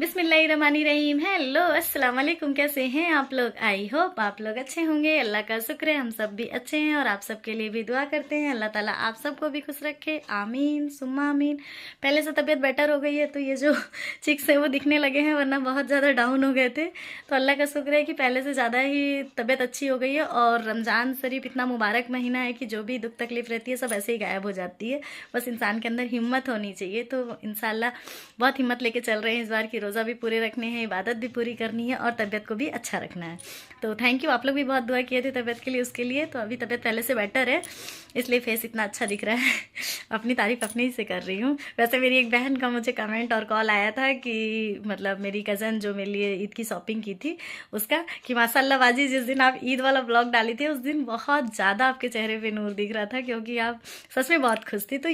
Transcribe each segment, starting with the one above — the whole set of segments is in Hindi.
बिस्मिल्लाहिर्रहमानिर्रहीम। हेलो, अस्सलाम वालेकुम। कैसे हैं आप लोग? आई होप आप लोग अच्छे होंगे। अल्लाह का शुक्र है हम सब भी अच्छे हैं और आप सबके लिए भी दुआ करते हैं अल्लाह ताला आप सबको भी खुश रखे, आमीन सुम्मा आमीन। पहले से तबीयत बेटर हो गई है तो ये जो चिक्स है वो दिखने लगे हैं, वरना बहुत ज़्यादा डाउन हो गए थे। तो अल्लाह का शुक्र है कि पहले से ज़्यादा ही तबीयत अच्छी हो गई है। और रमज़ान शरीफ इतना मुबारक महीना है कि जो भी दुख तकलीफ रहती है सब ऐसे ही गायब हो जाती है। बस इंसान के अंदर हिम्मत होनी चाहिए। तो इंशाल्लाह बहुत हिम्मत लेके चल रहे हैं इस बार की। रोज़ा भी पूरे रखने हैं, इबादत भी पूरी करनी है और तबीयत को भी अच्छा रखना है। तो थैंक यू, आप लोग भी बहुत दुआ किए थे तबीयत के लिए, उसके लिए। तो अभी तबीयत पहले से बेटर है, इसलिए फेस इतना अच्छा दिख रहा है। अपनी तारीफ अपने ही से कर रही हूँ। वैसे मेरी एक बहन का मुझे कमेंट और कॉल आया था कि मतलब मेरी कज़न जो मेरे लिए ईद की शॉपिंग की थी उसका, कि माशाल्लाह बाजी जिस दिन आप ईद वाला ब्लॉग डाली थी उस दिन बहुत ज़्यादा आपके चेहरे पे नूर दिख रहा था, क्योंकि आप सच में बहुत खुश थी। तो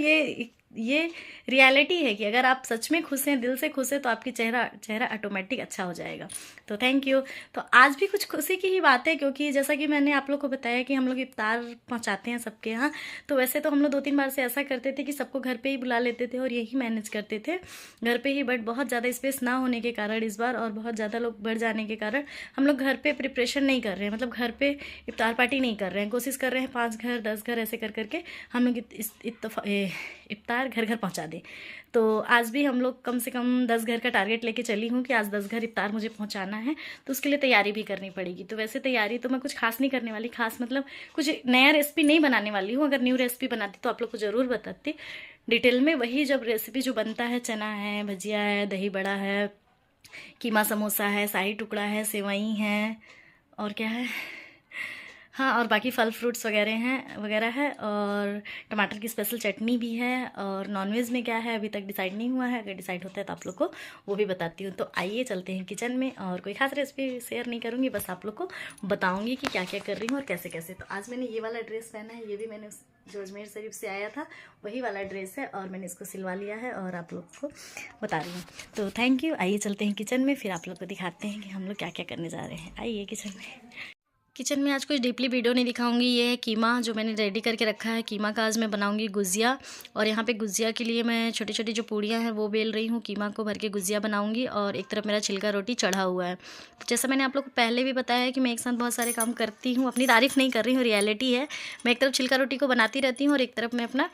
ये रियलिटी है कि अगर आप सच में खुश हैं, दिल से खुश हैं, तो आपकी चेहरा चेहरा ऑटोमेटिक अच्छा हो जाएगा। तो थैंक यू। तो आज भी कुछ खुशी की ही बात है, क्योंकि जैसा कि मैंने आप लोग को बताया कि हम लोग इफ्तार पहुंचाते हैं सबके यहाँ। तो वैसे तो हम लोग 2-3 बार से ऐसा करते थे कि सबको घर पे ही बुला लेते थे और यही मैनेज करते थे घर पे ही। बट बहुत ज़्यादा स्पेस ना होने के कारण इस बार और बहुत ज़्यादा लोग बढ़ जाने के कारण हम लोग घर पे प्रिपरेशन नहीं कर रहे हैं, मतलब घर पे इफ्तार पार्टी नहीं कर रहे हैं। कोशिश कर रहे हैं 5 घर 10 घर ऐसे कर करके हम लोग इफ्तार घर घर पहुंचा दें। तो आज भी हम लोग कम से कम 10 घर का टारगेट लेके चली हूँ कि आज 10 घर इफ्तार मुझे पहुंचाना है। तो उसके लिए तैयारी भी करनी पड़ेगी। तो वैसे तैयारी तो मैं कुछ खास नहीं करने वाली, खास मतलब कुछ नया रेसिपी नहीं बनाने वाली हूँ। अगर न्यू रेसिपी बनाती तो आप लोग को ज़रूर बताती डिटेल में। वही जब रेसिपी जो बनता है, चना है, भजिया है, दही बड़ा है, कीमा समोसा है, शाही टुकड़ा है, सेवई है और क्या है, हाँ, और बाकी फल फ्रूट्स वगैरह है और टमाटर की स्पेशल चटनी भी है। और नॉनवेज में क्या है अभी तक डिसाइड नहीं हुआ है, अगर डिसाइड होता है तो आप लोग को वो भी बताती हूँ। तो आइए चलते हैं किचन में। और कोई खास रेसिपी शेयर नहीं करूँगी, बस आप लोग को बताऊँगी कि क्या क्या कर रही हूँ और कैसे कैसे। तो आज मैंने ये वाला ड्रेस पहना है, ये भी मैंने जो अजमेर शरीफ से आया था वही वाला ड्रेस है और मैंने इसको सिलवा लिया है और आप लोग को बता रही हूँ। तो थैंक यू। आइए चलते हैं किचन में, फिर आप लोग को दिखाते हैं कि हम लोग क्या क्या करने जा रहे हैं। आइए किचन में आज कुछ डीपली वीडियो नहीं दिखाऊंगी। ये है कीमा जो मैंने रेडी करके रखा है। कीमा का आज मैं बनाऊंगी गुजिया। और यहाँ पे गुजिया के लिए मैं छोटी छोटी जो पूड़ियाँ हैं वो बेल रही हूँ। कीमा को भर के गुजिया बनाऊंगी और एक तरफ मेरा छिलका रोटी चढ़ा हुआ है। तो जैसा मैंने आप लोग को पहले भी बताया है कि मैं एक साथ बहुत सारे काम करती हूँ, अपनी तारीफ़ नहीं कर रही हूँ, रियलिटी है। मैं एक तरफ छिलका रोटी को बनाती रहती हूँ और एक तरफ मैं अपना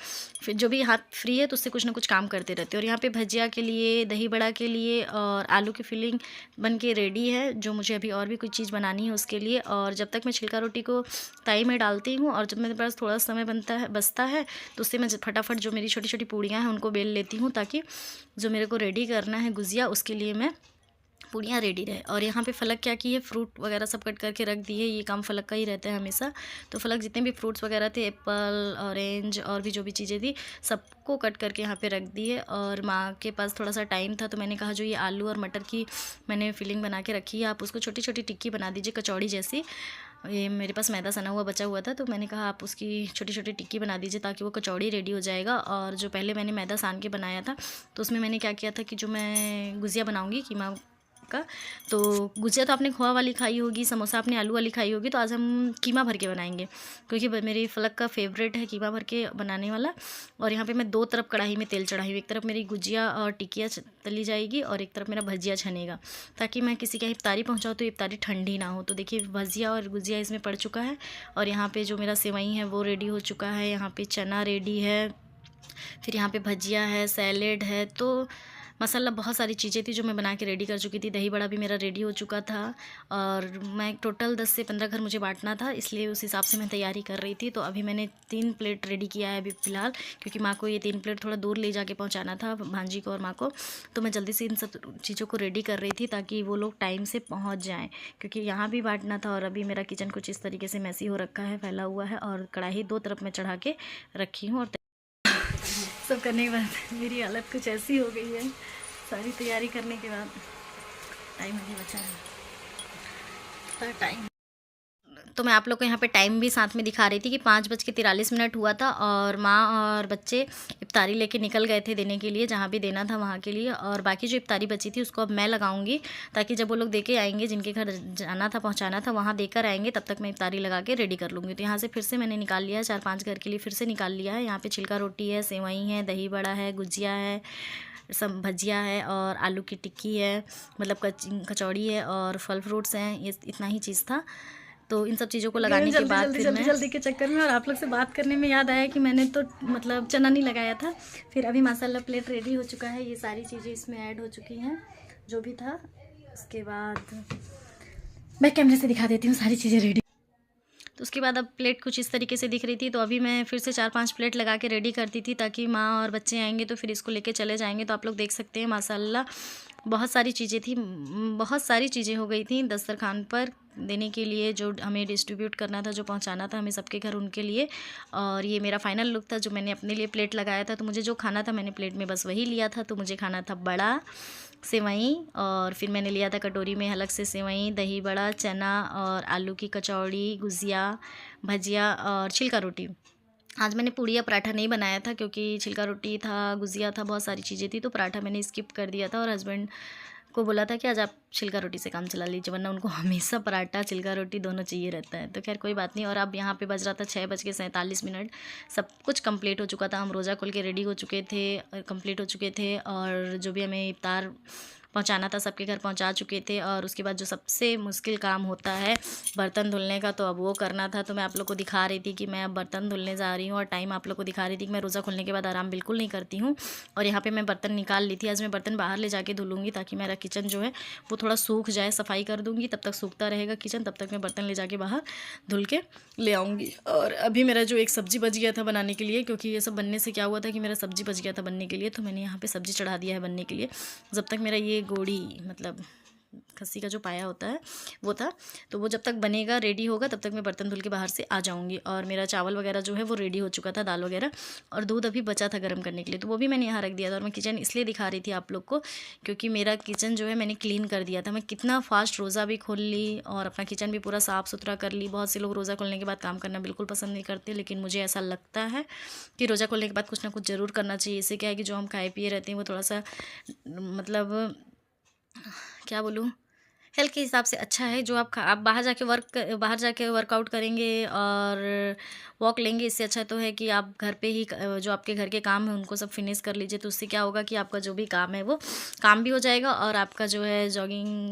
जो भी हाथ फ्री है तो उससे कुछ ना कुछ काम करते रहती हूँ। और यहाँ पर भजिया के लिए, दही बड़ा के लिए और आलू की फिलिंग बन के रेडी है, जो मुझे अभी और भी कुछ चीज़ बनानी है उसके लिए। और जब तक मैं छिलका रोटी को ताई में डालती हूँ और जब मेरे पास थोड़ा समय बचता है तो उससे मैं फटाफट जो मेरी छोटी छोटी पूड़ियाँ हैं उनको बेल लेती हूँ, ताकि जो मेरे को रेडी करना है गुजिया उसके लिए मैं पूड़ियाँ रेडी रहे। और यहाँ पे फलक क्या की है, फ्रूट वगैरह सब कट करके रख दिए। ये काम फलक का ही रहता है हमेशा। तो फलक जितने भी फ्रूट्स वगैरह थे, एप्पल, ऑरेंज और भी जो भी चीज़ें थी सबको कट करके यहाँ पे रख दिए। और माँ के पास थोड़ा सा टाइम था तो मैंने कहा जो ये आलू और मटर की मैंने फिलिंग बना के रखी है, आप उसको छोटी छोटी टिक्की बना दीजिए, कचौड़ी जैसी। ये मेरे पास मैदा सना हुआ बचा हुआ था तो मैंने कहा आप उसकी छोटी छोटी टिक्की बना दीजिए ताकि वो कचौड़ी रेडी हो जाएगा। और जो पहले मैंने मैदा सान के बनाया था तो उसमें मैंने क्या किया था कि जो मैं गुजिया बनाऊँगी कीमा का, तो गुजिया तो आपने खोआ वाली खाई होगी, समोसा आपने आलू वाली खाई होगी, तो आज हम कीमा भर के बनाएंगे, क्योंकि मेरी फलक का फेवरेट है कीमा भर के बनाने वाला। और यहाँ पे मैं 2 तरफ कढ़ाई में तेल चढ़ाई हूँ। एक तरफ मेरी गुजिया और टिकिया तली जाएगी और एक तरफ मेरा भजिया छनेगा, ताकि मैं किसी का इफ्तारी पहुँचाऊँ तो इफ्तारी ठंडी ना हो। तो देखिए भजिया और गुजिया इसमें पड़ चुका है। और यहाँ पर जो मेरा सेवई है वो रेडी हो चुका है, यहाँ पर चना रेडी है, फिर यहाँ पे भजिया है, सैलेड है, तो मसाला बहुत सारी चीज़ें थी जो मैं बना के रेडी कर चुकी थी। दही बड़ा भी मेरा रेडी हो चुका था। और मैं टोटल 10 से 15 घर मुझे बांटना था, इसलिए उस हिसाब से मैं तैयारी कर रही थी। तो अभी मैंने 3 प्लेट रेडी किया है अभी फ़िलहाल, क्योंकि माँ को ये 3 प्लेट थोड़ा दूर ले जाके पहुँचाना था, भांजी को और माँ को। तो मैं जल्दी से इन सब चीज़ों को रेडी कर रही थी ताकि वो लोग टाइम से पहुँच जाएँ, क्योंकि यहाँ भी बांटना था। और अभी मेरा किचन कुछ इस तरीके से मैसी हो रखा है, फैला हुआ है, और कढ़ाई 2 तरफ मैं चढ़ा के रखी हूँ। और सब करने के बाद मेरी हालत कुछ ऐसी हो गई है, सारी तैयारी करने के बाद टाइम नहीं बचा है टाइम। तो मैं आप लोग को यहाँ पे टाइम भी साथ में दिखा रही थी कि 5:43 हुआ था और माँ और बच्चे इफ्तारी लेके निकल गए थे देने के लिए, जहाँ भी देना था वहाँ के लिए। और बाकी जो इफ्तारी बची थी उसको अब मैं लगाऊंगी, ताकि जब वो लोग दे के आएंगे, जिनके घर जाना था पहुँचाना था, वहाँ देकर आएंगे, तब तक मैं इफ्तारी लगा के रेडी कर लूँगी। तो यहाँ से फिर से मैंने निकाल लिया है, 4-5 घर के लिए फिर से निकाल लिया है। यहाँ पर छिलका रोटी है, सेवई है, दही बड़ा है, गुजिया है, सब भजिया है और आलू की टिक्की है, मतलब कचौड़ी है और फल फ्रूट्स हैं, ये इतना ही चीज़ था। तो इन सब चीज़ों को लगाने के बाद फिर मैं जल्दी के चक्कर में और आप लोग से बात करने में याद आया कि मैंने तो मतलब चना नहीं लगाया था। फिर अभी माशाल्लाह प्लेट रेडी हो चुका है, ये सारी चीज़ें इसमें ऐड हो चुकी हैं जो भी था। उसके बाद मैं कैमरे से दिखा देती हूँ सारी चीज़ें रेडी। तो उसके बाद अब प्लेट कुछ इस तरीके से दिख रही थी, तो अभी मैं फिर से 4-5 प्लेट लगा के रेडी करती थी ताकि माँ और बच्चे आएंगे तो फिर इसको लेके चले जाएंगे। तो आप लोग देख सकते हैं माशाल्लाह बहुत सारी चीज़ें थी, बहुत सारी चीज़ें हो गई थी दस्तरखान पर देने के लिए, जो हमें डिस्ट्रीब्यूट करना था, जो पहुंचाना था हमें सबके घर उनके लिए। और ये मेरा फाइनल लुक था जो मैंने अपने लिए प्लेट लगाया था। तो मुझे जो खाना था मैंने प्लेट में बस वही लिया था। तो मुझे खाना था बड़ा सेवई, और फिर मैंने लिया था कटोरी में अलग से सेवई, दही बड़ा, चना और आलू की कचौड़ी, गुजिया, भजिया और छिलका रोटी। आज मैंने पूड़ी या पराठा नहीं बनाया था क्योंकि छिलका रोटी था, गुजिया था, बहुत सारी चीज़ें थी, तो पराठा मैंने स्किप कर दिया था। और हस्बैंड को बोला था कि आज आप छिलका रोटी से काम चला लीजिए, वरना उनको हमेशा पराठा छिलका रोटी दोनों चाहिए रहता है। तो खैर कोई बात नहीं। और अब यहाँ पे बज रहा था 6:47। सब कुछ कंप्लीट हो चुका था, हम रोज़ा खोल के रेडी हो चुके थे, कंप्लीट हो चुके थे, और जो भी हमें इफ्तार पहुंचाना था सबके घर पहुंचा चुके थे। और उसके बाद जो सबसे मुश्किल काम होता है बर्तन धुलने का, तो अब वो करना था। तो मैं आप लोग को दिखा रही थी कि मैं अब बर्तन धुलने जा रही हूँ, और टाइम आप लोग को दिखा रही थी कि मैं रोज़ा खोलने के बाद आराम बिल्कुल नहीं करती हूँ। और यहाँ पे मैं बर्तन निकाल ली थी। आज मैं बर्तन बाहर ले जाके धुलूँगी ताकि मेरा किचन जो है वो थोड़ा सूख जाए, सफाई कर दूँगी, तब तक सूखता रहेगा किचन, तब तक मैं बर्तन ले जाके बाहर धुल के ले आऊँगी। और अभी मेरा जो एक सब्ज़ी बच गया था बनाने के लिए, क्योंकि ये सब बनने से क्या हुआ था कि मेरा सब्ज़ी बच गया था बनने के लिए, तो मैंने यहाँ पर सब्ज़ी चढ़ा दिया है बनने के लिए। जब तक मेरा ये गोड़ी मतलब खस्सी का जो पाया होता है वो था, तो वो जब तक बनेगा रेडी होगा तब तक मैं बर्तन धुल के बाहर से आ जाऊंगी। और मेरा चावल वगैरह जो है वो रेडी हो चुका था, दाल वगैरह, और दूध अभी बचा था गर्म करने के लिए, तो वो भी मैंने यहाँ रख दिया था। और मैं किचन इसलिए दिखा रही थी आप लोग को क्योंकि मेरा किचन जो है मैंने क्लीन कर दिया था। मैं कितना फास्ट रोज़ा भी खोल ली और अपना किचन भी पूरा साफ़ सुथरा कर ली। बहुत से लोग रोज़ा खोलने के बाद काम करना बिल्कुल पसंद नहीं करते, लेकिन मुझे ऐसा लगता है कि रोज़ा खोलने के बाद कुछ ना कुछ ज़रूर करना चाहिए। इससे क्या है कि जो हम खाए पिए रहते हैं वो थोड़ा सा मतलब क्या बोलूँ, हेल्थ के हिसाब से अच्छा है। जो आप बाहर जाके वर्कआउट करेंगे और वॉक लेंगे, इससे अच्छा तो है कि आप घर पे ही जो आपके घर के काम है उनको सब फिनिश कर लीजिए। तो उससे क्या होगा कि आपका जो भी काम है वो काम भी हो जाएगा, और आपका जो है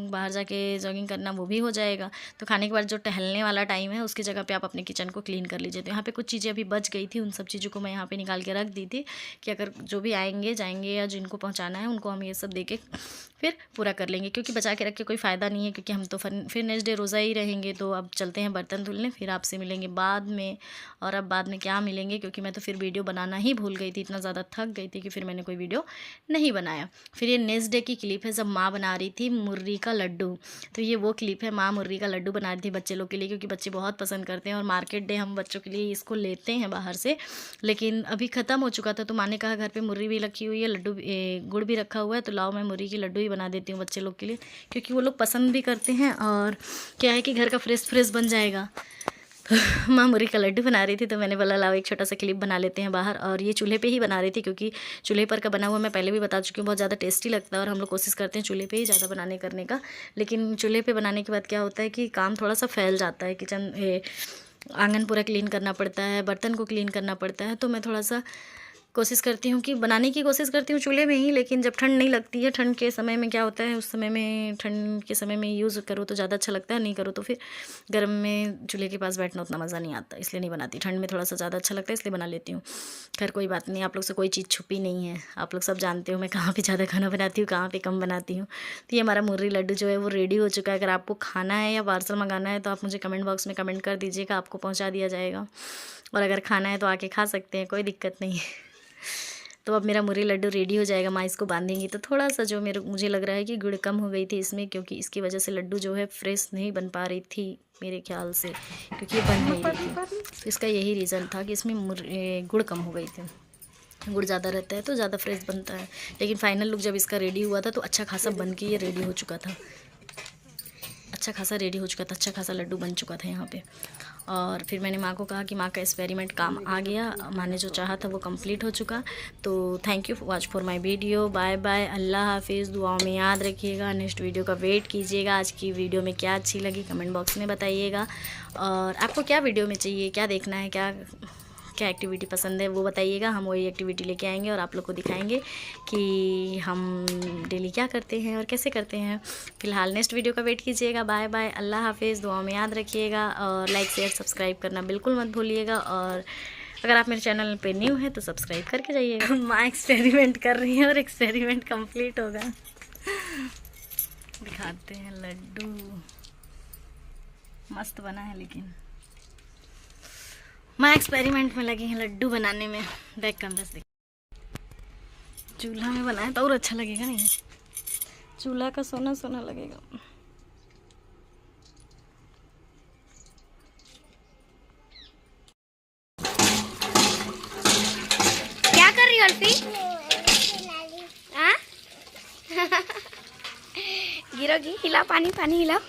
बाहर जाके जॉगिंग करना वो भी हो जाएगा। तो खाने के बाद जो टहलने वाला टाइम है उसकी जगह पे आप अपने किचन को क्लीन कर लीजिए। तो यहाँ पे कुछ चीज़ें अभी बच गई थी, उन सब चीज़ों को मैं यहाँ पे निकाल के रख दी थी कि अगर जो भी आएंगे जाएंगे या जिनको पहुँचाना है उनको हम ये सब दे के फिर पूरा कर लेंगे, क्योंकि बचा के रख के कोई फ़ायदा नहीं है, क्योंकि हम तो फिर नेक्स्ट डे रोज़ा ही रहेंगे। तो अब चलते हैं बर्तन धुलने, फिर आपसे मिलेंगे बाद में। और अब बाद में क्या मिलेंगे, क्योंकि मैं तो फिर वीडियो बनाना ही भूल गई थी, इतना ज़्यादा थक गई थी कि फिर मैंने कोई वीडियो नहीं बनाया। फिर ये नेक्स्ट डे की क्लिप है जब माँ बना रही थी मुर्री का लड्डू। तो ये वो क्लिप है, माँ मुर्री का लड्डू बना रही थी बच्चे लोग के लिए, क्योंकि बच्चे बहुत पसंद करते हैं। और मार्केट डे हम बच्चों के लिए इसको लेते हैं बाहर से, लेकिन अभी ख़त्म हो चुका था। तो माँ ने कहा घर पर मुर्री भी रखी हुई है, लड्डू गुड़ भी रखा हुआ है, तो लाओ मैं मुर्री की लड्डू ही बना देती हूँ बच्चे लोग के लिए, क्योंकि वो लोग पसंद भी करते हैं। और क्या है कि घर का फ्रेश बन जाएगा। तो माँ मुर्री का लड्डू बना रही थी, तो मैंने बोला लाओ एक छोटा सा क्लिप बना लेते हैं बाहर। और ये चूल्हे पे ही बना रही थी, क्योंकि चूल्हे पर का बना हुआ मैं पहले भी बता चुकी हूँ बहुत ज़्यादा टेस्टी लगता है, और हम लोग कोशिश करते हैं चूल्हे पे ही ज़्यादा बनाने करने का। लेकिन चूल्हे पे बनाने के बाद क्या होता है कि काम थोड़ा सा फैल जाता है, किचन आंगन पूरा क्लीन करना पड़ता है, बर्तन को क्लीन करना पड़ता है। तो मैं थोड़ा सा कोशिश करती हूँ कि बनाने की कोशिश करती हूँ चूल्हे में ही, लेकिन जब ठंड नहीं लगती है, ठंड के समय में क्या होता है, उस समय में ठंड के समय में यूज़ करो तो ज़्यादा अच्छा लगता है, नहीं करो तो फिर गर्म में चूल्हे के पास बैठना उतना मज़ा नहीं आता, इसलिए नहीं बनाती। ठंड में थोड़ा सा ज़्यादा अच्छा लगता है, इसलिए बना लेती हूँ। खैर कोई बात नहीं, आप लोग से कोई चीज़ छुपी नहीं है, आप लोग सब जानते हो मैं कहाँ पर ज़्यादा खाना बनाती हूँ, कहाँ पर कम बनाती हूँ। तो ये हमारा मुर्री लड्डू जो है वो रेडी हो चुका है। अगर आपको खाना है या पार्सल मंगाना है तो आप मुझे कमेंट बॉक्स में कमेंट कर दीजिएगा, आपको पहुँचा दिया जाएगा। और अगर खाना है तो आके खा सकते हैं, कोई दिक्कत नहीं है। तो अब मेरा मुर्री लड्डू रेडी हो जाएगा, माँ इसको बांधेंगी। तो थोड़ा सा जो मुझे लग रहा है कि गुड़ कम हो गई थी इसमें, क्योंकि इसकी वजह से लड्डू जो है फ्रेश नहीं बन पा रही थी मेरे ख्याल से, क्योंकि ये बन नहीं रही थी। तो इसका यही रीज़न था कि इसमें गुड़ कम हो गई थी। गुड़ ज़्यादा रहता है तो ज़्यादा फ्रेश बनता है। लेकिन फाइनल लुक जब इसका रेडी हुआ था तो अच्छा खासा बन के ये रेडी हो चुका था, अच्छा खासा रेडी हो चुका था, अच्छा खासा लड्डू बन चुका था यहाँ पे। और फिर मैंने माँ को कहा कि माँ का एक्सपेरिमेंट काम आ गया, माँ ने जो चाहा था वो कंप्लीट हो चुका। तो thank you watch for my video, bye bye, अल्लाह हाफिज़। दुआओं में याद रखिएगा, नेक्स्ट वीडियो का वेट कीजिएगा। आज की वीडियो में क्या अच्छी लगी कमेंट बॉक्स में बताइएगा, और आपको क्या वीडियो में चाहिए, क्या देखना है, क्या क्या एक्टिविटी पसंद है वो बताइएगा, हम वही एक्टिविटी लेके आएंगे और आप लोग को दिखाएंगे कि हम डेली क्या करते हैं और कैसे करते हैं। फिलहाल नेक्स्ट वीडियो का वेट कीजिएगा। बाय बाय, अल्लाह हाफिज़। दुआ में याद रखिएगा और लाइक शेयर सब्सक्राइब करना बिल्कुल मत भूलिएगा। और अगर आप मेरे चैनल पे न्यू हैं तो सब्सक्राइब करके जाइएगा। माँ एक्सपेरिमेंट कर रही है और एक्सपेरिमेंट कंप्लीट होगा। दिखाते हैं लड्डू, मस्त बना है। लेकिन माँ एक्सपेरिमेंट में लगी हैं लड्डू बनाने में। बैक कैमरा से चूल्हा में बनाया तो और अच्छा लगेगा। नहीं, चूल्हा का सोना सोना लगेगा। क्या कर रही हो अल्फी? गिरोगी, हिलाओ, पानी पानी हिलाओ।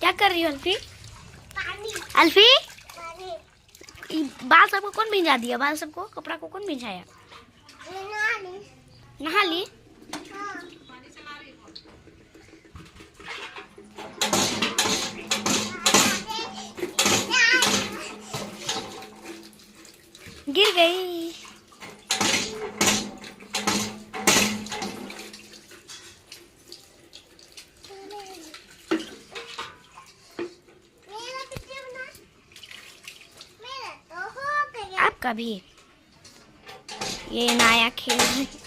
क्या कर रही हो अल्फी? अल्फी, बाल सबको कौन भिंजा दिया? बाल सबको, कपड़ा को कौन भिंजाया? नहा ली? गिर गई। आपका भी ये नया खेल है।